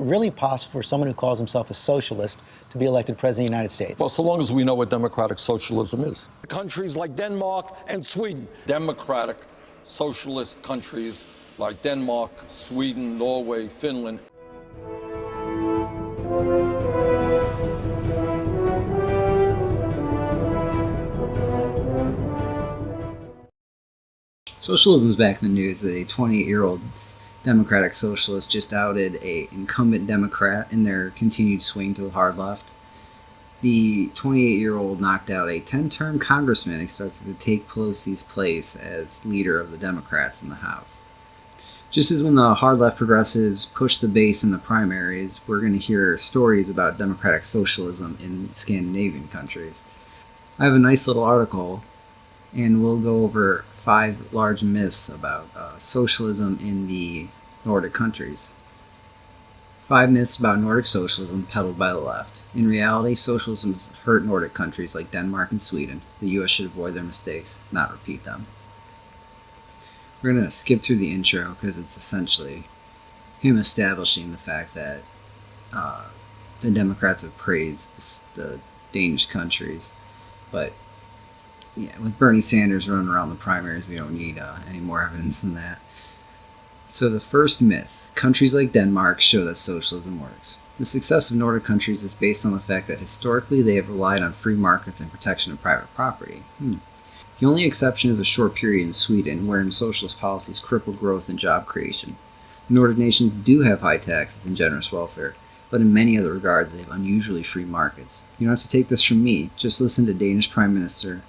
really possible for someone who calls himself a socialist to be elected president of the United States? Well, so long as we know what democratic socialism is. Countries like Denmark and Sweden. Democratic socialist countries like Denmark, Sweden, Norway, Finland. Socialism is back in the news. A 28-year-old Democratic Socialist just outed an incumbent Democrat in their continued swing to the hard left. The 28-year-old knocked out a 10-term congressman expected to take Pelosi's place as leader of the Democrats in the House. Just as when the hard left progressives pushed the base in the primaries, we're going to hear stories about democratic socialism in Scandinavian countries. I have a nice little article, and we'll go over 5 large myths about socialism in the Nordic countries. 5 myths about Nordic socialism peddled by the left. In reality, socialism has hurt Nordic countries like Denmark and Sweden. The U.S. should avoid their mistakes, not repeat them. We're going to skip through the intro because it's essentially him establishing the fact that the Democrats have praised the Danish countries, but yeah, with Bernie Sanders running around the primaries, we don't need any more evidence than that. So the first myth, countries like Denmark show that socialism works. The success of Nordic countries is based on the fact that historically they have relied on free markets and protection of private property. The only exception is a short period in Sweden, wherein socialist policies crippled growth and job creation. Nordic nations do have high taxes and generous welfare, but in many other regards they have unusually free markets. You don't have to take this from me, just listen to Danish Prime Minister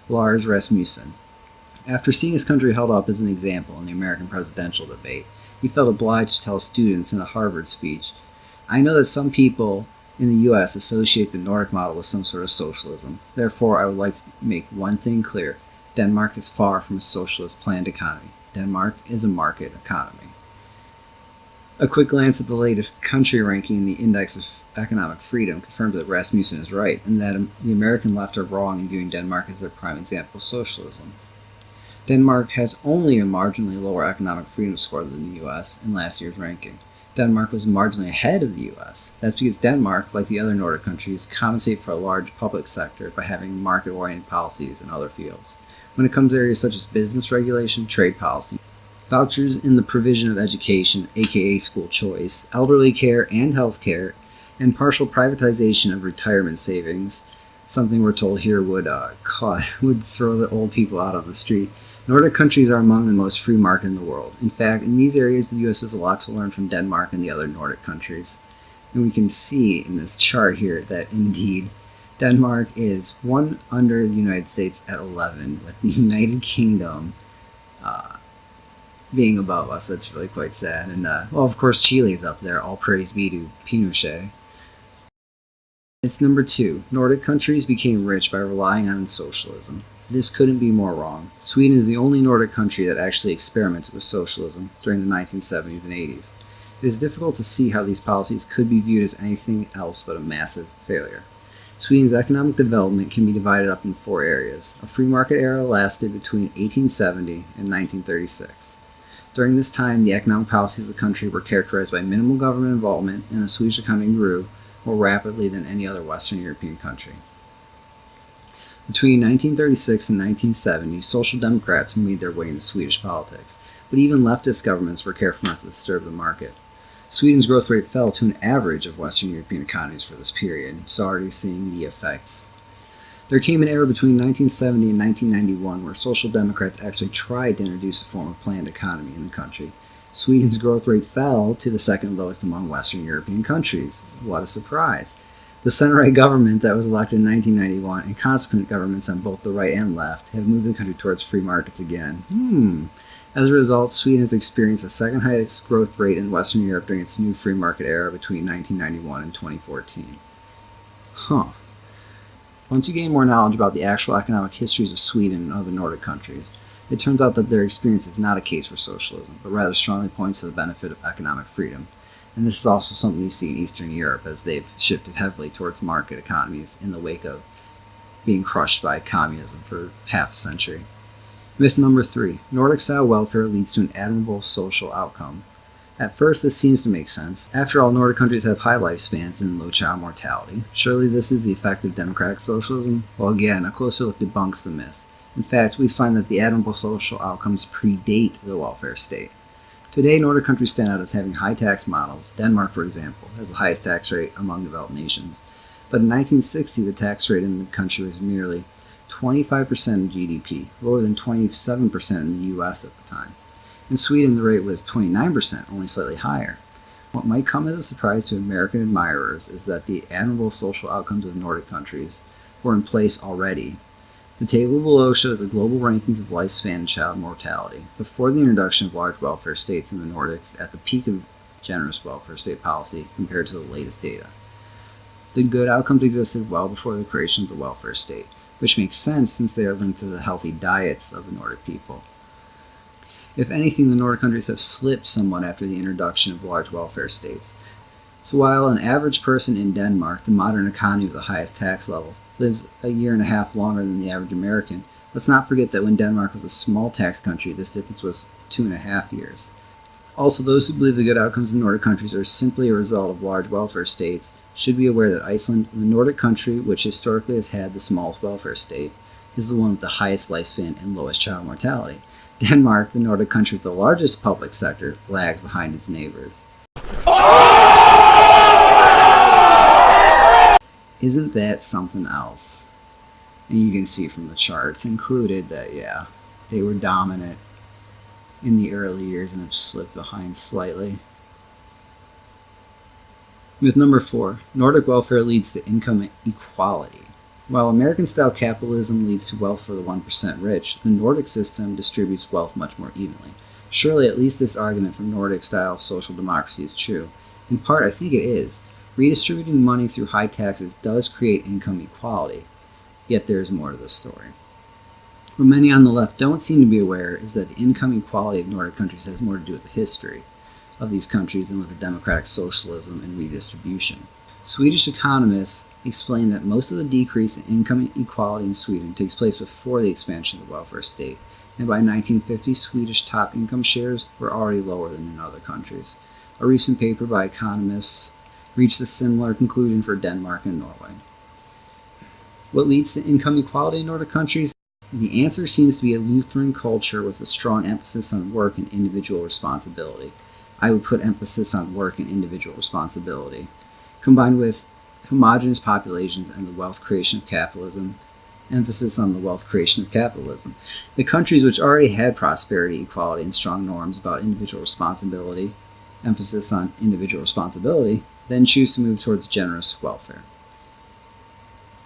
Lars Rasmussen. After seeing his country held up as an example in the American presidential debate, he felt obliged to tell students in a Harvard speech, "I know that some people in the U.S. associate the Nordic model with some sort of socialism. Therefore, I would like to make one thing clear. Denmark is far from a socialist planned economy. Denmark is a market economy." A quick glance at the latest country ranking in the Index of Economic Freedom confirms that Rasmussen is right, and that the American left are wrong in viewing Denmark as their prime example of socialism. Denmark has only a marginally lower economic freedom score than the U.S. in last year's ranking. Denmark was marginally ahead of the U.S. That's because Denmark, like the other Nordic countries, compensate for a large public sector by having market-oriented policies in other fields. When it comes to areas such as business regulation, trade policy, vouchers in the provision of education, aka school choice, elderly care and health care, and partial privatization of retirement savings, something we're told here would throw the old people out on the street. Nordic countries are among the most free market in the world. In fact, in these areas, the U.S. has a lot to learn from Denmark and the other Nordic countries. And we can see in this chart here that indeed Denmark is one under the United States at 11, with the United Kingdom being above us. That's really quite sad. And, well, of course, Chile is up there. All praise be to Pinochet. It's number 2. Nordic countries became rich by relying on socialism. This couldn't be more wrong. Sweden is the only Nordic country that actually experimented with socialism during the 1970s and 80s. It is difficult to see how these policies could be viewed as anything else but a massive failure. Sweden's economic development can be divided up in 4 areas. A free market era lasted between 1870 and 1936. During this time, the economic policies of the country were characterized by minimal government involvement, and the Swedish economy grew more rapidly than any other Western European country. Between 1936 and 1970, Social Democrats made their way into Swedish politics, but even leftist governments were careful not to disturb the market. Sweden's growth rate fell to an average of Western European economies for this period, so already seeing the effects. There came an era between 1970 and 1991 where Social Democrats actually tried to introduce a form of planned economy in the country. Sweden's growth rate fell to the second lowest among Western European countries. What a surprise. The center-right government that was elected in 1991 and consequent governments on both the right and left have moved the country towards free markets again. As a result, Sweden has experienced the second highest growth rate in Western Europe during its new free market era between 1991 and 2014. Once you gain more knowledge about the actual economic histories of Sweden and other Nordic countries, it turns out that their experience is not a case for socialism, but rather strongly points to the benefit of economic freedom. And this is also something you see in Eastern Europe as they've shifted heavily towards market economies in the wake of being crushed by communism for half a century. Myth number 3. Nordic-style welfare leads to an admirable social outcome. At first, this seems to make sense. After all, Nordic countries have high lifespans and low child mortality. Surely this is the effect of democratic socialism? Well, again, a closer look debunks the myth. In fact, we find that the admirable social outcomes predate the welfare state. Today, Nordic countries stand out as having high tax models. Denmark, for example, has the highest tax rate among developed nations. But in 1960, the tax rate in the country was merely 25% of GDP, lower than 27% in the US at the time. In Sweden, the rate was 29%, only slightly higher. What might come as a surprise to American admirers is that the admirable social outcomes of Nordic countries were in place already. The table below shows the global rankings of lifespan and child mortality before the introduction of large welfare states in the Nordics at the peak of generous welfare state policy compared to the latest data. The good outcomes existed well before the creation of the welfare state, which makes sense since they are linked to the healthy diets of the Nordic people. If anything, the Nordic countries have slipped somewhat after the introduction of large welfare states. So while an average person in Denmark, the modern economy with the highest tax level, lives a year and a half longer than the average American, let's not forget that when Denmark was a small tax country, this difference was 2.5 years. Also, those who believe the good outcomes of Nordic countries are simply a result of large welfare states should be aware that Iceland, the Nordic country which historically has had the smallest welfare state, is the one with the highest lifespan and lowest child mortality. Denmark, the Nordic country with the largest public sector, lags behind its neighbors. Isn't that something else? And you can see from the charts included that, yeah, they were dominant in the early years and have slipped behind slightly. Myth number 4, Nordic welfare leads to income equality. While American-style capitalism leads to wealth for the 1% rich, the Nordic system distributes wealth much more evenly. Surely at least this argument for Nordic-style social democracy is true. In part, I think it is. Redistributing money through high taxes does create income equality, yet there is more to this story. What many on the left don't seem to be aware is that the income equality of Nordic countries has more to do with the history of these countries than with the democratic socialism and redistribution. Swedish economists explain that most of the decrease in income equality in Sweden takes place before the expansion of the welfare state, and by 1950, Swedish top income shares were already lower than in other countries. A recent paper by economists reached a similar conclusion for Denmark and Norway. What leads to income equality in Nordic countries? The answer seems to be a Lutheran culture with a strong emphasis on work and individual responsibility. I would put emphasis on work and individual responsibility, combined with homogeneous populations and the wealth creation of capitalism, emphasis on the wealth creation of capitalism. The countries which already had prosperity, equality, and strong norms about individual responsibility, emphasis on individual responsibility, then choose to move towards generous welfare.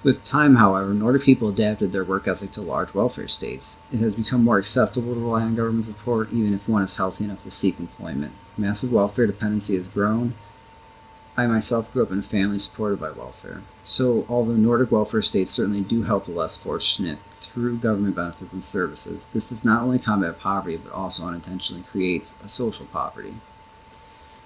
With time, however, Nordic people adapted their work ethic to large welfare states. It has become more acceptable to rely on government support even if one is healthy enough to seek employment. Massive welfare dependency has grown. I myself grew up in a family supported by welfare. So, although Nordic welfare states certainly do help the less fortunate through government benefits and services, this does not only combat poverty, but also unintentionally creates a social poverty.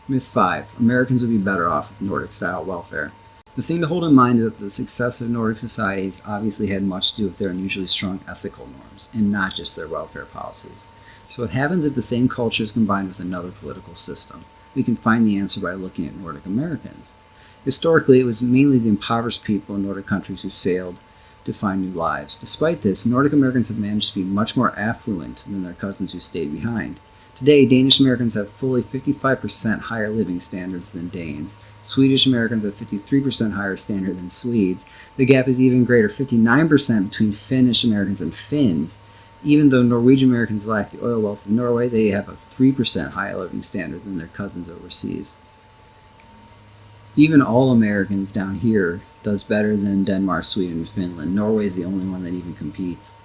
Myth 5. Americans would be better off with Nordic-style welfare. The thing to hold in mind is that the success of Nordic societies obviously had much to do with their unusually strong ethical norms, and not just their welfare policies. So what happens if the same culture is combined with another political system? We can find the answer by looking at Nordic Americans. Historically, it was mainly the impoverished people in Nordic countries who sailed to find new lives. Despite this, Nordic Americans have managed to be much more affluent than their cousins who stayed behind. Today, Danish Americans have fully 55% higher living standards than Danes. Swedish Americans have 53% higher standard than Swedes. The gap is even greater, 59% between Finnish Americans and Finns. Even though Norwegian Americans lack the oil wealth of Norway, they have a 3% higher living standard than their cousins overseas. Even all Americans down here does better than Denmark, Sweden, and Finland. Norway is the only one that even competes.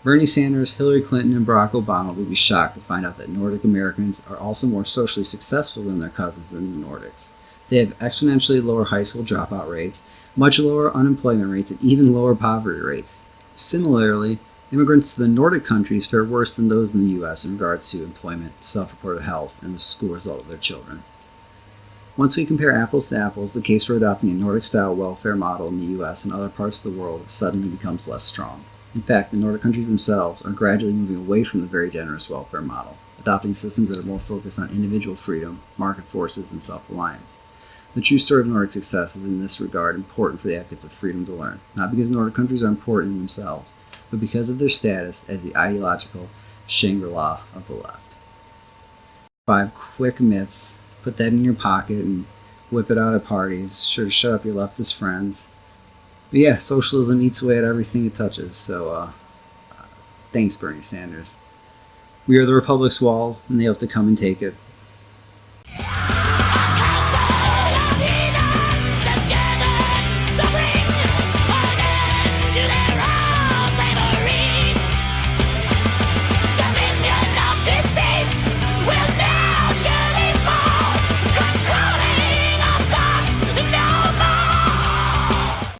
Bernie Sanders, Hillary Clinton, and Barack Obama would be shocked to find out that Nordic Americans are also more socially successful than their cousins in the Nordics. They have exponentially lower high school dropout rates, much lower unemployment rates, and even lower poverty rates. Similarly, immigrants to the Nordic countries fare worse than those in the U.S. in regards to employment, self-reported health, and the school result of their children. Once we compare apples to apples, the case for adopting a Nordic-style welfare model in the U.S. and other parts of the world suddenly becomes less strong. In fact, the Nordic countries themselves are gradually moving away from the very generous welfare model. adopting systems that are more focused on individual freedom, market forces, and self-reliance. The true story of Nordic success is in this regard important for the advocates of freedom to learn, not because Nordic countries are important in themselves, but because of their status as the ideological Shangri-La of the left. 5 quick myths. Put that in your pocket and whip it out at parties. Sure to shut up your leftist friends. But yeah, socialism eats away at everything it touches, so thanks, Bernie Sanders. We are the Republic's walls, and they hope to come and take it.